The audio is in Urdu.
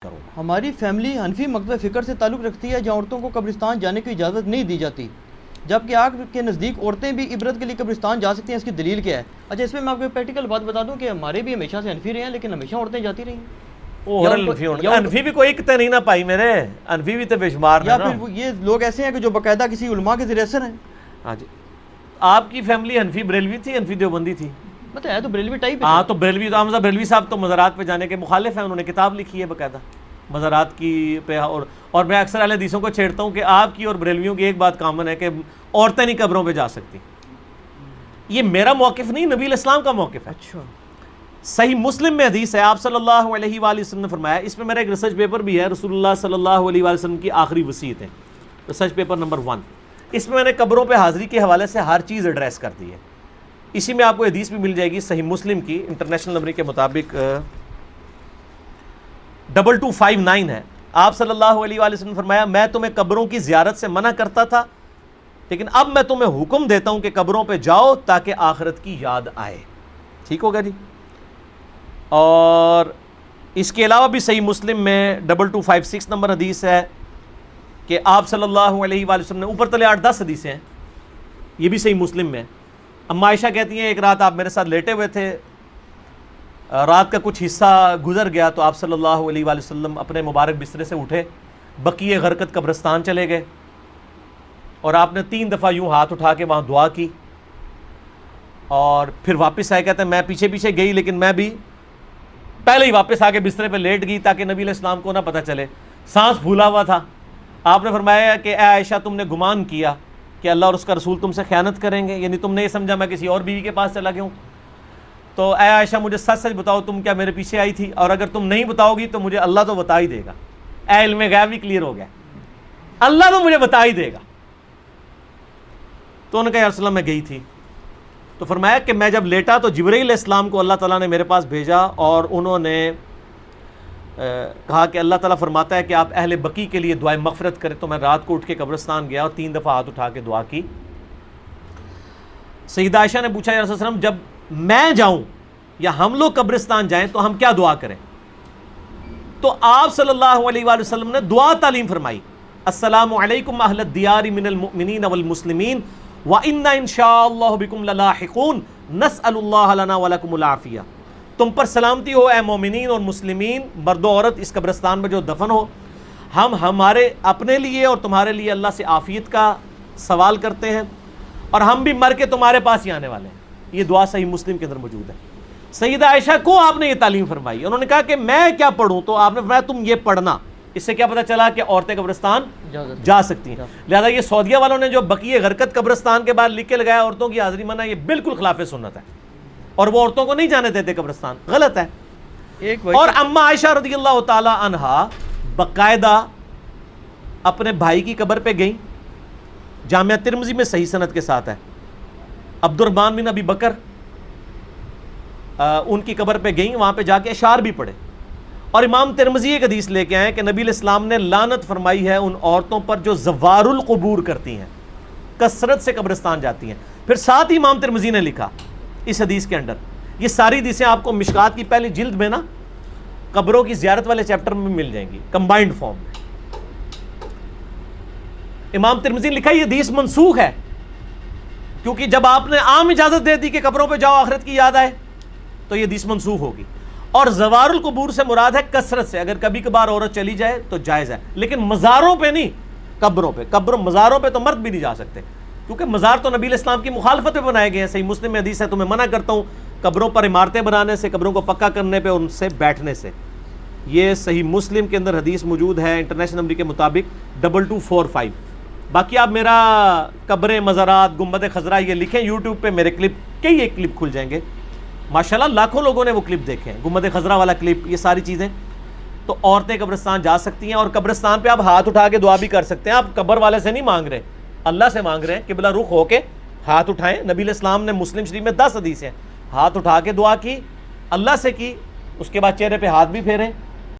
کروں. ہماری فیملی حنفی مکتب فکر سے تعلق رکھتی ہے جہاں عورتوں کو قبرستان جانے کی اجازت نہیں دی جاتی، جبکہ آپ کے نزدیک عورتیں بھی عبرت کے لیے قبرستان جا سکتی ہیں، اس کی دلیل کیا ہے؟ اچھا، اس میں میں آپ کو پریکٹیکل بات بتا دوں کہ ہمارے بھی ہمیشہ سے حنفی رہے ہیں، لیکن ہمیشہ عورتیں جاتی رہی ہیں. انفی بھی کوئی کتے نہیں نہ پائی میرے، انفی بھی تو بے شمار یا پھر یہ لوگ ایسے ہیں کہ جو باقاعدہ کسی علماء کے ذریعے اثر ہیں. ہاں جی. آپ کی فیملی حنفی بریلوی تھی، حنفی دیوبندی تھی؟ مطلب ہے تو بریلوی ٹائپ. ہاں تو بریلوی، تو حمزہ بریلوی صاحب تو مزارات پہ جانے کے مخالف ہیں، انہوں نے کتاب لکھی ہے باقاعدہ مزارات کی پہ. اور میں اکثر اہل حدیثوں کو چھیڑتا ہوں کہ آپ کی اور بریلویوں کی ایک بات کامن ہے کہ عورتیں نہیں قبروں پہ جا سکتی. یہ میرا موقف نہیں، نبی الاسلام کا موقف ہے. اچھا، صحیح مسلم میں حدیث ہے، آپ صلی اللہ علیہ وآلہ وسلم نے فرمایا، اس میں میرا ایک ریسرچ پیپر بھی ہے، رسول اللہ صلی اللہ علیہ وآلہ وسلم کی آخری وصیت ہے، ریسرچ پیپر نمبر 1. اس میں میں نے قبروں پہ حاضری کے حوالے سے ہر چیز ایڈریس کر دی ہے. اسی میں آپ کو حدیث بھی مل جائے گی صحیح مسلم کی، انٹرنیشنل نمبر کے مطابق 2259 ہے. آپ صلی اللہ علیہ وآلہ وسلم نے فرمایا، میں تمہیں قبروں کی زیارت سے منع کرتا تھا، لیکن اب میں تمہیں حکم دیتا ہوں کہ قبروں پہ جاؤ تاکہ آخرت کی یاد آئے. ٹھیک ہوگا جی. اور اس کے علاوہ بھی صحیح مسلم میں 2256 نمبر حدیث ہے کہ آپ صلی اللہ علیہ وآلہ وسلم نے، اوپر تلے 8-10 حدیثیں ہیں، یہ بھی صحیح مسلم میں. اما عائشہ کہتی ہیں ایک رات آپ میرے ساتھ لیٹے ہوئے تھے، رات کا کچھ حصہ گزر گیا تو آپ صلی اللہ علیہ وآلہ وسلم اپنے مبارک بسترے سے اٹھے، بقیع غرقد قبرستان چلے گئے، اور آپ نے 3 دفعہ یوں ہاتھ اٹھا کے وہاں دعا کی، اور پھر واپس آئے. کہتے ہیں میں پیچھے پیچھے گئی، لیکن میں بھی پہلے ہی واپس آ کے بسترے پہ لیٹ گئی تاکہ نبی علیہ السلام کو نہ پتہ چلے. سانس پھولا ہوا تھا. آپ نے فرمایا کہ اے عائشہ، تم نے گمان کیا کہ اللہ اور اس کا رسول تم سے خیانت کریں گے، یعنی تم نے یہ سمجھا میں کسی اور بیوی کے پاس چلا گیا ہوں. تو اے عائشہ مجھے سچ سچ بتاؤ، تم کیا میرے پیچھے آئی تھی؟ اور اگر تم نہیں بتاؤ گی تو مجھے اللہ تو بتا ہی دے گا. اے علم غیب بھی کلیئر ہو گیا، اللہ تو مجھے بتا ہی دے گا. تو انہوں نے کہا یا رسول اللہ میں گئی تھی. تو فرمایا کہ میں جب لیٹا تو جبرائیل علیہ السلام کو اللہ تعالیٰ نے میرے پاس بھیجا، اور انہوں نے کہا کہ اللہ تعالیٰ فرماتا ہے کہ آپ اہل بقی کے لیے دعائے مغفرت کریں. تو میں رات کو اٹھ کے قبرستان گیا اور 3 دفعہ ہاتھ اٹھا کے دعا کی. سیدہ عائشہ نے پوچھا یا رسول اللہ جب میں جاؤں یا ہم لوگ قبرستان جائیں تو ہم کیا دعا کریں؟ تو آپ صلی اللہ علیہ وآلہ وسلم نے دعا تعلیم فرمائی، السلام علیکم اہل الدیار من المؤمنین والمسلمین وَإِنَّا إِن شَاءَ اللَّهُ بِكُمْ لَلَاحِقُونَ نَسْأَلُ اللَّهَ لَنَا وَلَكُمُ الْعَافِيَةَ. تم پر سلامتی ہو اے مومنین اور مسلمین، مرد و عورت اس قبرستان میں جو دفن ہو، ہم ہمارے اپنے لیے اور تمہارے لیے اللہ سے عافیت کا سوال کرتے ہیں، اور ہم بھی مر کے تمہارے پاس ہی آنے والے ہیں. یہ دعا صحیح مسلم کے اندر موجود ہے. سیدہ عائشہ کو آپ نے یہ تعلیم فرمائی. انہوں نے کہا کہ میں کیا پڑھوں؟ تو آپ نے فرمایا تم یہ پڑھنا. اس سے کیا پتہ چلا کہ عورتیں قبرستان جا سکتی ہیں. لہذا یہ سعودیہ والوں نے جو بقیع غرقد قبرستان کے بعد لکھ کے لگایا عورتوں کی حاضری منع، یہ بالکل خلاف سنت ہے، اور وہ عورتوں کو نہیں جانے دیتے قبرستان، غلط ہے. اور اما عائشہ رضی اللہ تعالی عنہا باقاعدہ اپنے بھائی کی قبر پہ گئیں. جامعہ ترمذی میں صحیح سند کے ساتھ ہے. عبد الرحمن بن ابی بکر ان کی قبر پہ گئیں، وہاں پہ جا کے اشعار بھی پڑھے. اور امام ترمذی ایک حدیث لے کے آئے کہ نبی علیہ السلام نے لعنت فرمائی ہے ان عورتوں پر جو زوار القبور کرتی ہیں، کثرت سے قبرستان جاتی ہیں. پھر ساتھ ہی امام ترمذی نے لکھا اس حدیث کے اندر، یہ ساری حدیثیں آپ کو مشکات کی پہلی جلد میں نا قبروں کی زیارت والے چیپٹر میں مل جائیں گی کمبائنڈ فارم میں. امام ترمذی نے لکھا یہ حدیث منسوخ ہے، کیونکہ جب آپ نے عام اجازت دے دی کہ قبروں پہ جاؤ آخرت کی یاد آئے تو یہ حدیث منسوخ ہوگی. اور زوار القبور سے مراد ہے کثرت سے، اگر کبھی کبھار عورت چلی جائے تو جائز ہے، لیکن مزاروں پہ نہیں، قبروں پہ. مزاروں پہ تو مرد بھی نہیں جا سکتے، کیونکہ مزار تو نبی علیہ السلام کی مخالفت پہ بنائے گئے ہیں. صحیح مسلم میں حدیث ہے تمہیں منع کرتا ہوں قبروں پر عمارتیں بنانے سے، قبروں کو پکا کرنے پہ، ان سے بیٹھنے سے. یہ صحیح مسلم کے اندر حدیث موجود ہے انٹرنیشنل نمبر کے مطابق 2245. باقی آپ میرا قبریں، مزارات، گنبد خضرا یہ لکھیں یوٹیوب پہ، میرے کلپ کئی ایک کلپ کھل جائیں گے ماشاءاللہ، لاکھوں لوگوں نے وہ کلپ دیکھے ہیں، گنبد خضرا والا کلپ، یہ ساری چیزیں. تو عورتیں قبرستان جا سکتی ہیں، اور قبرستان پہ آپ ہاتھ اٹھا کے دعا بھی کر سکتے ہیں. آپ قبر والے سے نہیں مانگ رہے، اللہ سے مانگ رہے ہیں. قبلہ رخ ہو کے ہاتھ اٹھائیں. نبی علیہ السلام نے مسلم شریف میں 10 حدیث ہیں، ہاتھ اٹھا کے دعا کی، اللہ سے کی، اس کے بعد چہرے پہ ہاتھ بھی پھیریں.